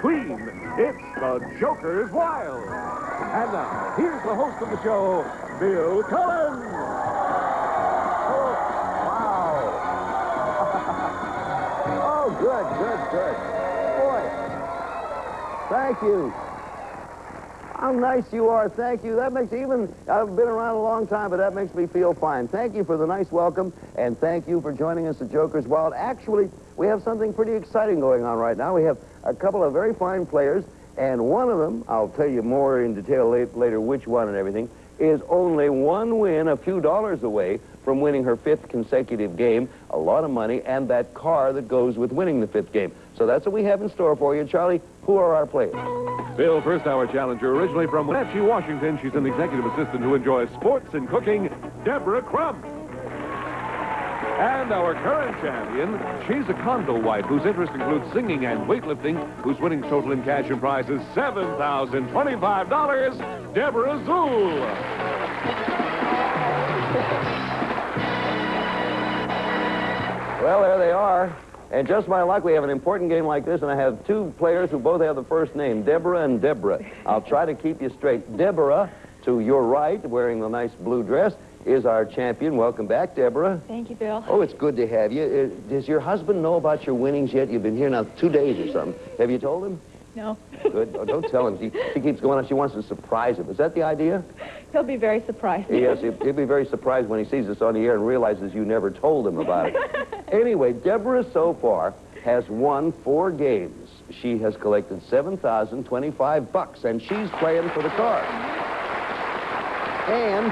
extreme. It's the Joker's Wild. And now, here's the host of the show, Bill Cullen. Oh, wow. Oh, good. Boy, thank you. How nice you are, thank you. That makes I've been around a long time, but that makes me feel fine. Thank you for the nice welcome, and thank you for joining us at Joker's Wild. Actually, we have something pretty exciting going on right now. We have a couple of very fine players, and one of them, I'll tell you more in detail later which one and everything, is only one win, a few dollars away from winning her 5th consecutive game, a lot of money, and that car that goes with winning the 5th game. So that's what we have in store for you. Charlie, who are our players? Bill, first hour challenger, originally from Wenatchee, Washington. She's an executive assistant who enjoys sports and cooking, Deborah Crump. And our current champion, she's a condo wife whose interests include singing and weightlifting, whose winnings total in cash and prize is $7,025, Deborah Zool. Well, there they are. And just my luck, we have an important game like this, and I have two players who both have the first name, Deborah and Debra. I'll try to keep you straight. Deborah, to your right, wearing the nice blue dress, is our champion. Welcome back, Deborah. Thank you, Bill. Oh, it's good to have you. Does your husband know about your winnings yet? You've been here now 2 days or something. Have you told him? No. Good. Oh, don't tell him. She keeps going on. She wants to surprise him. Is that the idea? He'll be very surprised. Yes, he'll be very surprised when he sees us on the air and realizes you never told him about it. Anyway, Deborah so far has won 4 games. She has collected $7,025, and she's playing for the car. And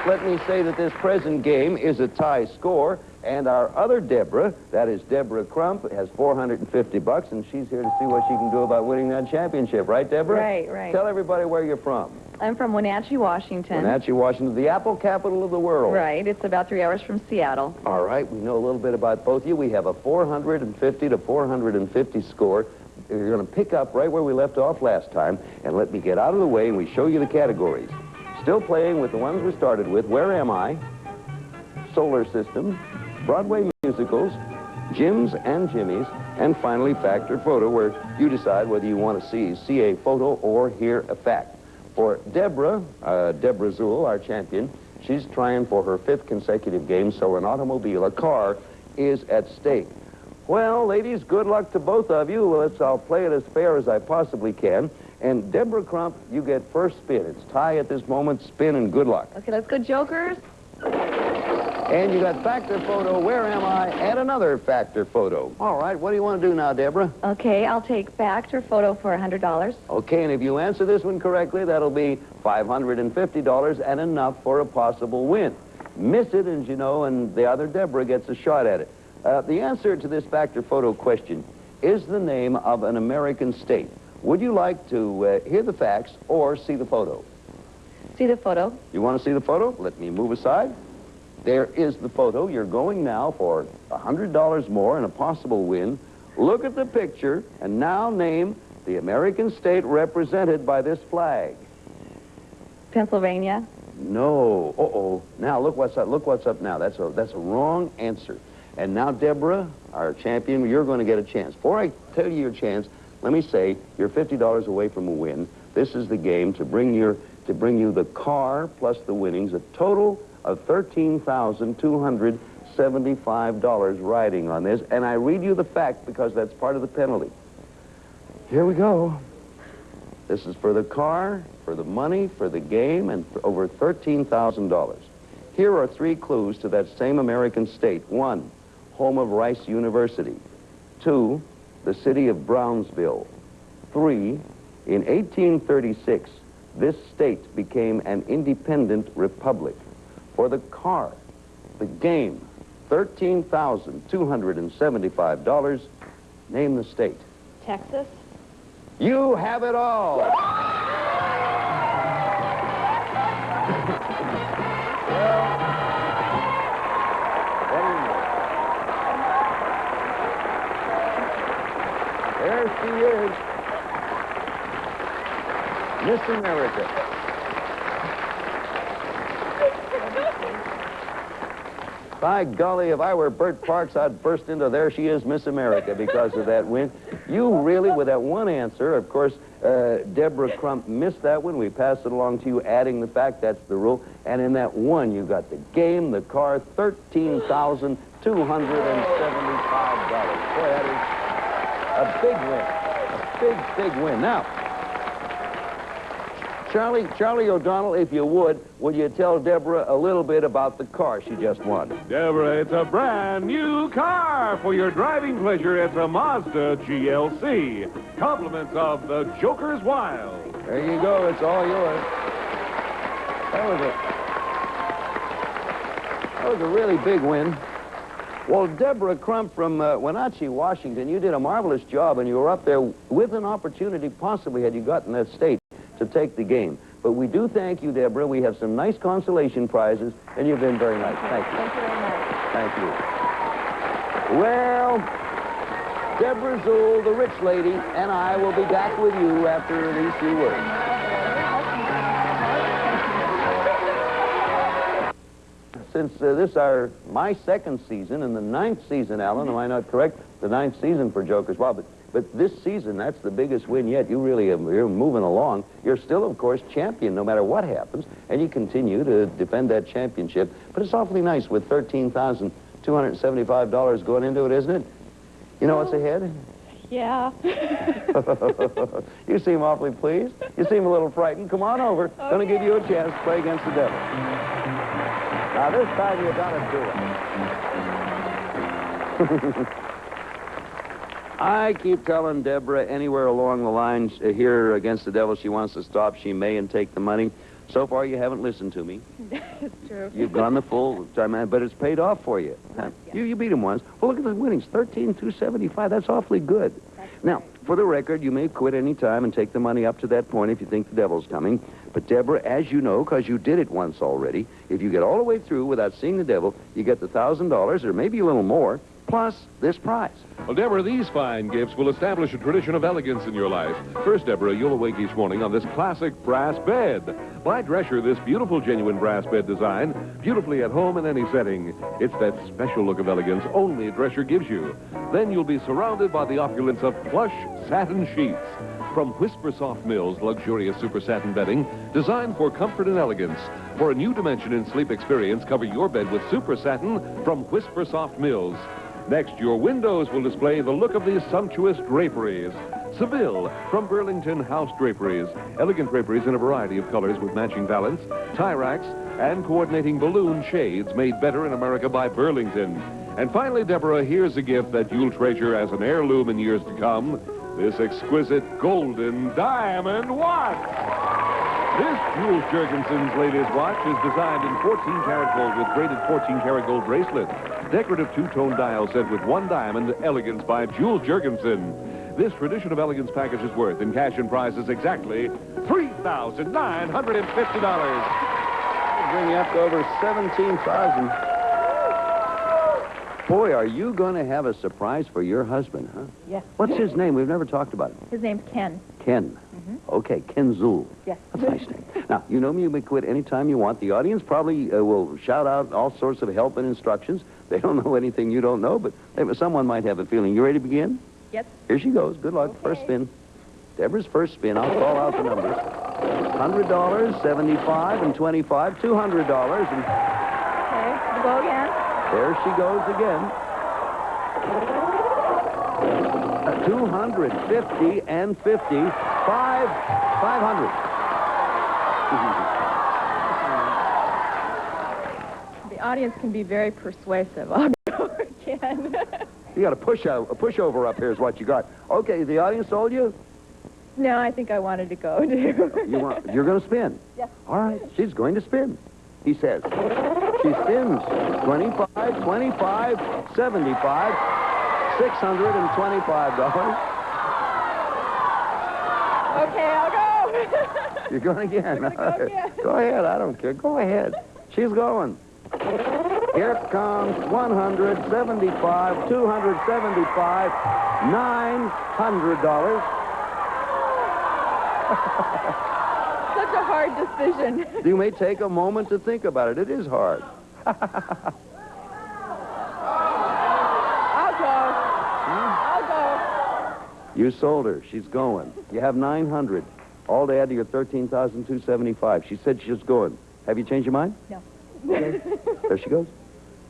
let me say that this present game is a tie score, and our other Deborah, that is Deborah Crump, has $450, and she's here to see what she can do about winning that championship. Right, Deborah? Right. Tell everybody where you're from. I'm from Wenatchee, Washington. Wenatchee, Washington, the apple capital of the world. Right. It's about 3 hours from Seattle. All right. We know a little bit about both of you. We have a 450 to 450 score. You're going to pick up right where we left off last time, and let me get out of the way, and we show you the categories. Still playing with the ones we started with, Where Am I? Solar System, Broadway musicals, Jims and Jimmies, and finally Factor Photo, where you decide whether you want to see a photo or hear a fact. For Deborah, Deborah Zool, our champion, she's trying for her 5th consecutive game, so an automobile, a car, is at stake. Well, ladies, good luck to both of you. I'll play it as fair as I possibly can. And Deborah Crump, you get first spin. It's tie at this moment. Spin and good luck. Okay, let's go, Jokers. And you got Factor Photo, Where Am I? And another Factor Photo. All right, what do you want to do now, Deborah? Okay, I'll take Factor Photo for $100. Okay, and if you answer this one correctly, that'll be $550 and enough for a possible win. Miss it, and the other Deborah gets a shot at it. The answer to this Factor Photo question is the name of an American state. Would you like to hear the facts or see the photo? See the photo. You want to see the photo? Let me move aside. There is the photo. You're going now for $100 more and a possible win. Look at the picture and now name the American state represented by this flag. Pennsylvania. No. Uh-oh. Now look what's up. Look what's up now. That's a wrong answer. And now, Deborah, our champion, you're going to get a chance. Before I tell you your chance, let me say you're $50 away from a win. This is the game to bring you the car plus the winnings, a total of $13,275 riding on this. And I read you the fact because that's part of the penalty. Here we go. This is for the car, for the money, for the game, and for over $13,000. Here are 3 clues to that same American state. 1, home of Rice University. 2, the city of Brownsville. 3, in 1836, this state became an independent republic. For the car, the game, $13,275. Name the state. Texas. You have it all. There she is. Miss America. By golly, if I were Bert Parks, I'd burst into There She Is, Miss America because of that win. You really, with that one answer, of course, Deborah Crump missed that one. We passed it along to you, adding the fact that's the rule. And in that one, you got the game, the car, $13,275. Boy, that is a big win. A big win. Now, Charlie O'Donnell, if you would you tell Deborah a little bit about the car she just won? Deborah, it's a brand new car for your driving pleasure. It's a Mazda GLC. Compliments of the Joker's Wild. There you go. It's all yours. That was a really big win. Well, Deborah Crump from Wenatchee, Washington, you did a marvelous job, and you were up there with an opportunity, possibly, had you gotten that state, to take the game. But we do thank you, Deborah. We have some nice consolation prizes, and you've been very nice. Thank you. Thank you very much. Thank you. Well, Deborah Zool, the rich lady, and I will be back with you after these few words. Since this is my second season and the 9th season, Alan, am I not correct? The 9th season for Joker's Wild. But this season, that's the biggest win yet. You really you're moving along. You're still, of course, champion no matter what happens, and you continue to defend that championship. But it's awfully nice with $13,275 going into it, isn't it? You know what's ahead? Yeah. You seem awfully pleased. You seem a little frightened. Come on over. Okay. Going to give you a chance to play against the devil. Now, this time you got to do it. I keep telling Deborah anywhere along the lines here against the devil she wants to stop, she may and take the money. So far, you haven't listened to me. It's true. You've gone the full time, but it's paid off for you. Huh? Yeah. You beat him once. Well, look at the winnings, $13,275. That's awfully good. Now, for the record, you may quit any time and take the money up to that point if you think the devil's coming. But, Deborah, as you know, because you did it once already, if you get all the way through without seeing the devil, you get the $1,000 or maybe a little more, plus this prize. Well, Deborah, these fine gifts will establish a tradition of elegance in your life. First, Deborah, you'll awake each morning on this classic brass bed. By Drescher, this beautiful, genuine brass bed design, beautifully at home in any setting. It's that special look of elegance only Drescher gives you. Then you'll be surrounded by the opulence of plush satin sheets. From Whisper Soft Mills, luxurious super satin bedding, designed for comfort and elegance. For a new dimension in sleep experience, cover your bed with super satin from Whisper Soft Mills. Next, your windows will display the look of these sumptuous draperies. Seville from Burlington House Draperies. Elegant draperies in a variety of colors with matching valance, tie racks, and coordinating balloon shades made better in America by Burlington. And finally, Deborah, here's a gift that you'll treasure as an heirloom in years to come. This exquisite golden diamond watch. This Jules Jurgensen's latest watch is designed in 14-karat gold with braided 14-karat gold bracelet. Decorative two-tone dial set with one diamond, elegance by Jules Jurgensen. This tradition of elegance package is worth, in cash and prizes, exactly $3,950. Bring you up to over $17,000. Boy, are you going to have a surprise for your husband, huh? Yes. What's his name? We've never talked about him. His name's Ken. Ken. Okay, Ken Zool. Yes. That's a nice name. Now, you know me, you may quit anytime you want. The audience probably will shout out all sorts of help and instructions. They don't know anything you don't know, but someone might have a feeling. You ready to begin? Yes. Here she goes. Good luck. Okay. First spin. Deborah's first spin. I'll call out the numbers. $100, $75, and $25, $200. And Okay, we'll go again. there she goes again. 250 and 50. 500. The audience can be very persuasive. I'll go again. You got a pushover up here is what you got. Okay, the audience told you? No, I think I wanted to go, too. You're going to spin? Yes. All right, she's going to spin, he says. She spins 25, 25, 75, $625. Okay, I'll go. You're going again. I'm gonna go again. Go ahead, I don't care. Go ahead. She's going. Here comes 175, 275, $900. Such a hard decision. You may take a moment to think about it. It is hard. You sold her. She's going. You have 900. All to add to your 13,275. She said she was going. Have you changed your mind? No. Okay. There she goes.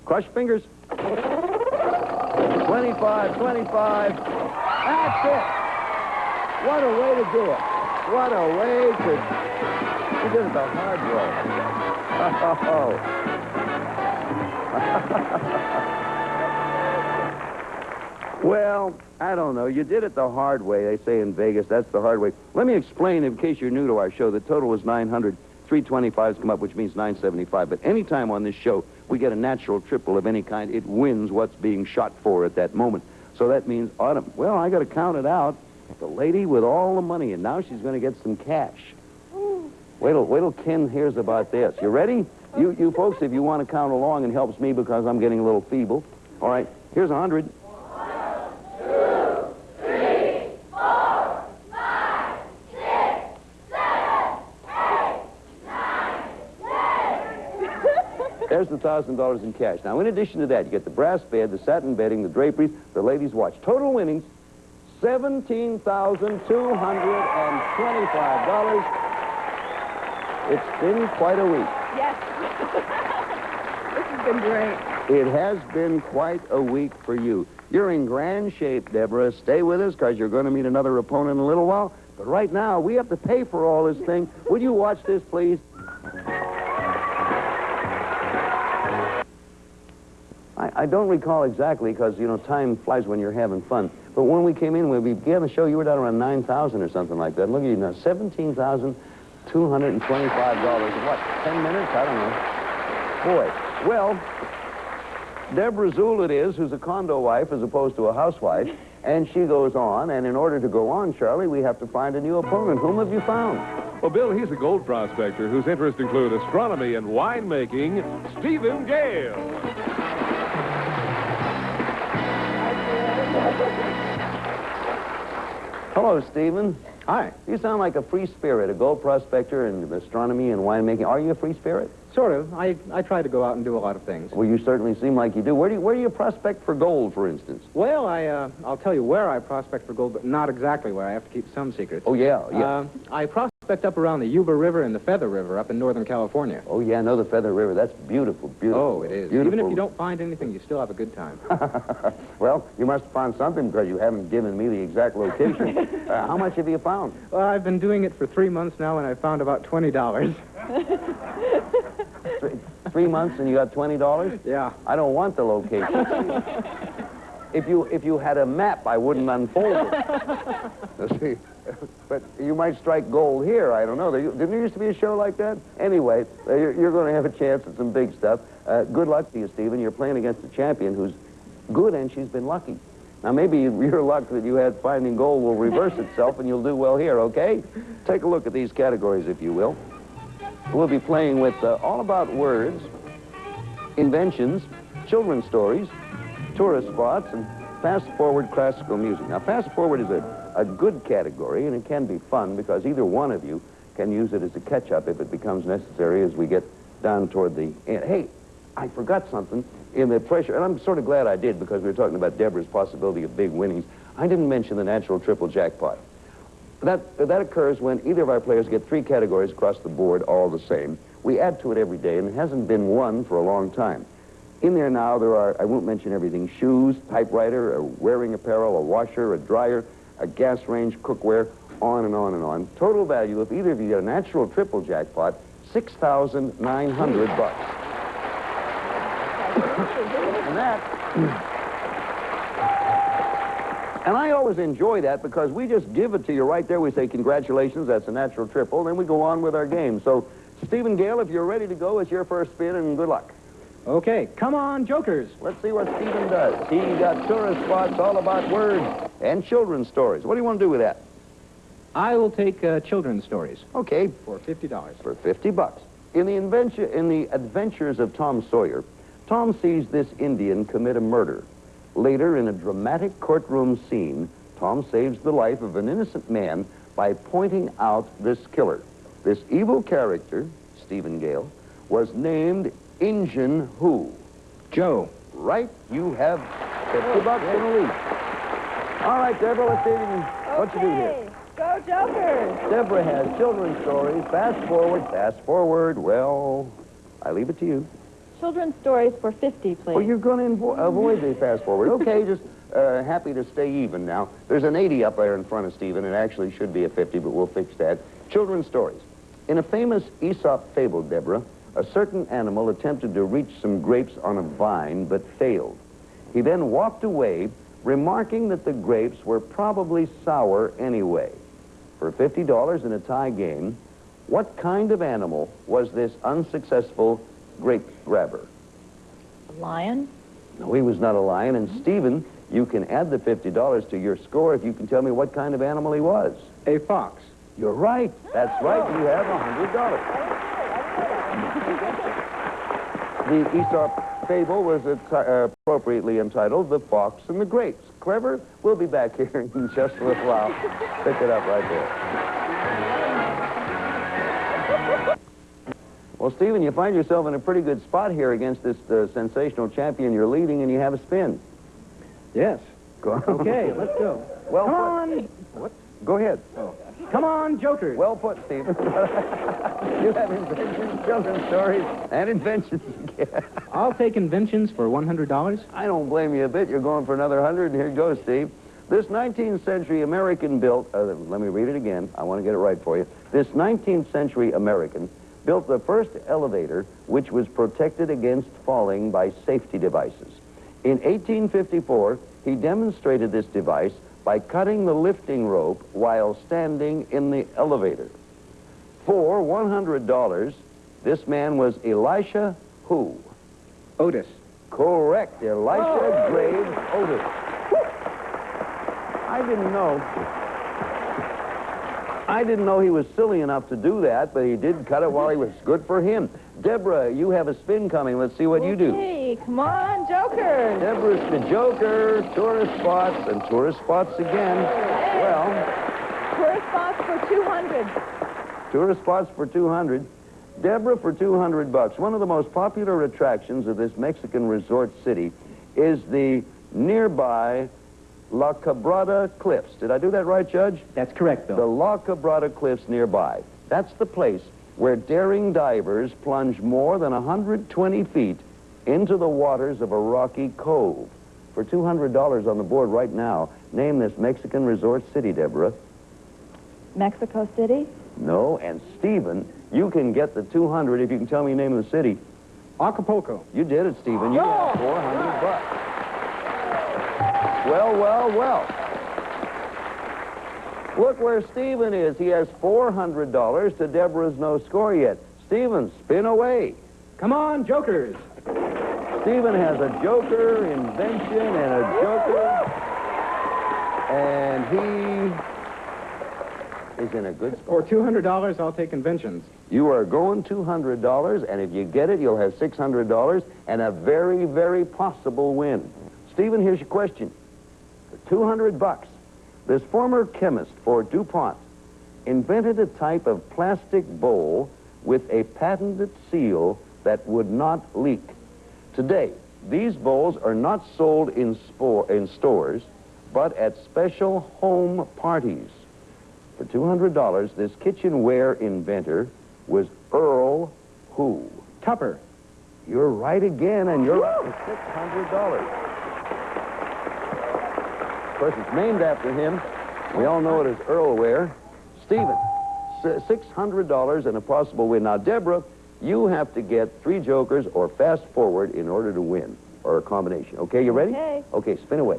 Cross your fingers. 25, 25. That's it. What a way to do it. What a way to... She did it the hard way. Well, I don't know. You did it the hard way. They say in Vegas, that's the hard way. Let me explain, in case you're new to our show, the total was 900. 325s come up, which means 975. But any time on this show we get a natural triple of any kind, it wins what's being shot for at that moment. So that means Autumn. Well, I got to count it out. The lady with all the money, and now she's going to get some cash. Wait till Ken hears about this. You ready? You folks, if you want to count along, it helps me because I'm getting a little feeble. All right, here's 100. 1, 2, 3, 4, 5, 6, 7, 8, 9, 10. There's the $1,000 in cash. Now, in addition to that, you get the brass bed, the satin bedding, the draperies, the ladies' watch. Total winnings, $17,225. It's been quite a week. Yes. This has been great. It has been quite a week for you. You're in grand shape, Deborah. Stay with us because you're going to meet another opponent in a little while. But right now, we have to pay for all this thing. Would you watch this, please? I don't recall exactly because, you know, time flies when you're having fun. But when we came in, when we began the show, you were down around 9,000 or something like that. Look at you now, $17,225 in what, 10 minutes? I don't know. Boy, well, Deborah Zool it is, who's a condo wife as opposed to a housewife, and she goes on, and in order to go on, Charlie, we have to find a new opponent. Whom have you found? Well, Bill, he's a gold prospector whose interests include astronomy and winemaking, Stephen Gale. Hello, Stephen. Hi. You sound like a free spirit, a gold prospector in astronomy and winemaking. Are you a free spirit? Sort of. I try to go out and do a lot of things. Well, you certainly seem like you do. Where do you prospect for gold, for instance? Well, I'll tell you where I prospect for gold, but not exactly where. I have to keep some secrets. Oh, yeah. I prospect up around the Yuba River and the Feather River up in Northern California. Oh, yeah, I know the Feather River. That's beautiful, beautiful. Oh, it is. Beautiful. Even if you don't find anything, you still have a good time. Well, you must have found something because you haven't given me the exact location. How much have you found? Well, I've been doing it for 3 months now, and I found about $20. 3 months and you got $20? Yeah. I don't want the location. If you had a map, I wouldn't unfold it. See, but you might strike gold here. I don't know. Didn't there used to be a show like that? Anyway, you're going to have a chance at some big stuff. Good luck to you, Stephen. You're playing against a champion who's good, and she's been lucky. Now, maybe your luck that you had finding gold will reverse itself, and you'll do well here, okay? Take a look at these categories, if you will. We'll be playing with all about words, inventions, children's stories, tourist spots, and fast-forward classical music. Now, fast-forward is a good category, and it can be fun because either one of you can use it as a catch-up if it becomes necessary as we get down toward the end. Hey, I forgot something in the pressure, and I'm sort of glad I did because we were talking about Deborah's possibility of big winnings. I didn't mention the natural triple jackpot. That occurs when either of our players get 3 categories across the board, all the same. We add to it every day, and it hasn't been won for a long time. In there now, there are, I won't mention everything, shoes, typewriter, a wearing apparel, a washer, a dryer, a gas range, cookware, on and on and on. Total value, if either of you get a natural triple jackpot, $6,900. And that... And I always enjoy that because we just give it to you right there. We say, congratulations, that's a natural triple. Then we go on with our game. So, Stephen Gale, if you're ready to go, it's your first spin, and good luck. Okay, come on, jokers. Let's see what Stephen does. He got tourist spots all about words and children's stories. What do you want to do with that? I will take children's stories. Okay. For $50. For $50. In the adventures of Tom Sawyer, Tom sees this Indian commit a murder. Later, in a dramatic courtroom scene, Tom saves the life of an innocent man by pointing out this killer. This evil character, Stephen Gale, was named Injun who? Joe. Right, you have $50 in the lead. All right. right, Deborah, let's see what you do here. Okay, go Jokers. Deborah has children's stories. Fast forward, fast forward. Well, I leave it to you. Children's stories for 50, please. Well, you're going to avoid the fast forward. Okay, just happy to stay even now. There's an 80 up there in front of Stephen. It actually should be a 50, but we'll fix that. Children's stories. In a famous Aesop fable, Deborah, a certain animal attempted to reach some grapes on a vine, but failed. He then walked away, remarking that the grapes were probably sour anyway. For $50 in a tie game, what kind of animal was this unsuccessful grape grabber? Lion. No, he was not a lion. And Stephen, you can add the $50 to your score if you can tell me what kind of animal he was. A fox. You're right. That's right. You have $100. The Aesop fable was appropriately entitled The Fox and the Grapes. Clever? We'll be back here in just a little while. Pick it up right there. Well, Stephen, you find yourself in a pretty good spot here against this sensational champion you're leading, and you have a spin. Yes. Go on. Okay, let's go. Well Come put. on. What? Go ahead. Oh. Come on, Jokers. Well put, Stephen. You have inventions, children's stories, and inventions again. I'll take inventions for $100. I don't blame you a bit. You're going for another 100, and here it goes, Steve. This 19th century American built, let me read it again. I want to get it right for you. This 19th century American built the first elevator which was protected against falling by safety devices. In 1854, he demonstrated this device by cutting the lifting rope while standing in the elevator. For $100, this man was Elisha who? Otis. Correct, Elisha Graves Otis. I didn't know he was silly enough to do that, but he did cut it while he was. Good for him. Deborah, you have a spin coming. Let's see what you do. Okay, come on, Jokers. Deborah's the Joker, tourist spots, and tourist spots again. Well, Tourist spots for 200. tourist spots for 200. Deborah for $200. One of the most popular attractions of this Mexican resort city is the nearby La Quebrada Cliffs. Did I do that right, Judge? That's correct, Bill. The La Quebrada Cliffs nearby. That's the place where daring divers plunge more than 120 feet into the waters of a rocky cove. For $200 on the board right now, name this Mexican resort city, Deborah. Mexico City. No, and Stephen, you can get the 200 if you can tell me the name of the city. Acapulco. You did it, Stephen. You got $400. Well, well, well. Look where Stephen is. He has $400 to Deborah's no score yet. Stephen, spin away. Come on, Jokers. Stephen has a joker, invention, and a joker. And he is in a good spot. For $200, I'll take inventions. You are going $200, and if you get it, you'll have $600 and a very, very possible win. Stephen, here's your question. For $200, this former chemist for DuPont invented a type of plastic bowl with a patented seal that would not leak. Today, these bowls are not sold in stores, but at special home parties. For $200, this kitchenware inventor was Earl who? Tupper. You're right again, and you're up to $600. Of course, it's named after him. We all know it as Earlware. Stephen, $600 and a possible win. Now, Deborah, you have to get 3 jokers or fast forward in order to win, or a combination. Okay, you ready? Okay. Okay, spin away.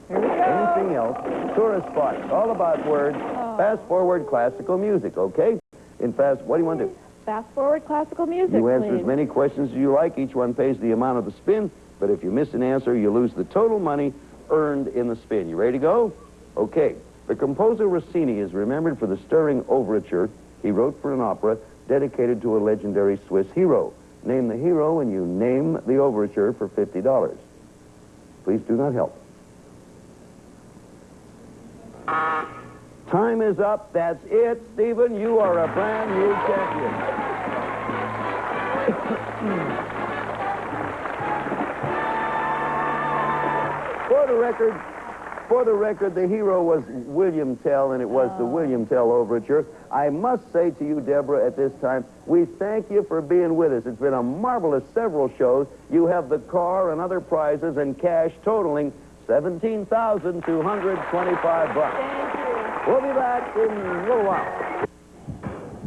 Here we go. Anything else? Tourist spots, all about words. Fast forward classical music, okay? In fast, what do you want to do? Fast forward classical music, You answer please. as many questions as you like. Each one pays the amount of the spin, but if you miss an answer, you lose the total money earned in the spin. You ready to go? Okay. The composer Rossini is remembered for the stirring overture he wrote for an opera dedicated to a legendary Swiss hero. Name the hero and you name the overture for $50. Please do not help. Time is up. That's it. Stephen, you are a brand new champion. For the record, For the record, the hero was William Tell, and it was the William Tell Overture. I must say to you, Deborah, at this time, we thank you for being with us. It's been a marvelous several shows. You have the car and other prizes and cash totaling $17,225. Thank you. We'll be back in a little while.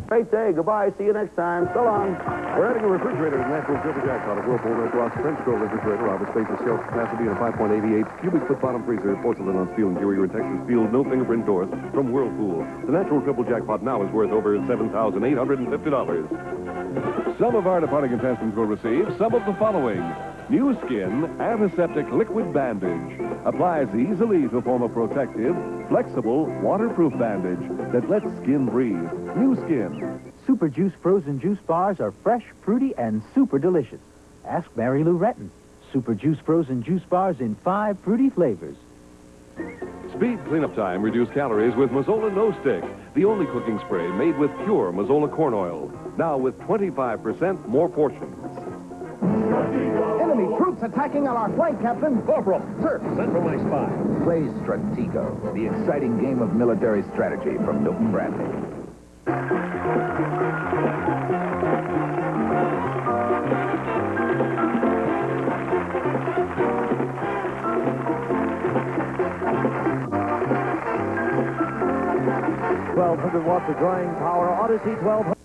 Great day. Goodbye. See you next time. So long. We're adding a refrigerator to the National Silver Jackpot of Whirlpool Red Ross French door refrigerator. Our spacious shelf capacity and a 5.88 cubic foot bottom freezer, porcelain on steel interior and Texas steel, no fingerprint doors from Whirlpool. The natural triple jackpot now is worth over $7,850. Some of our departing contestants will receive some of the following. New Skin Antiseptic Liquid Bandage. Applies easily to form a protective, flexible, waterproof bandage that lets skin breathe. New Skin. Super Juice frozen juice bars are fresh, fruity, and super delicious. Ask Mary Lou Retton. Super Juice frozen juice bars in 5 fruity flavors. Speed cleanup time, reduce calories with Mazzola No Stick, the only cooking spray made with pure Mazzola corn oil. Now with 25% more portions. Enemy troops attacking on our flank, Captain. Corporal, sir, send for my spy. Play Stratego, the exciting game of military strategy from Milton Bradley. $1,200 watts of drawing power, Odyssey 1200.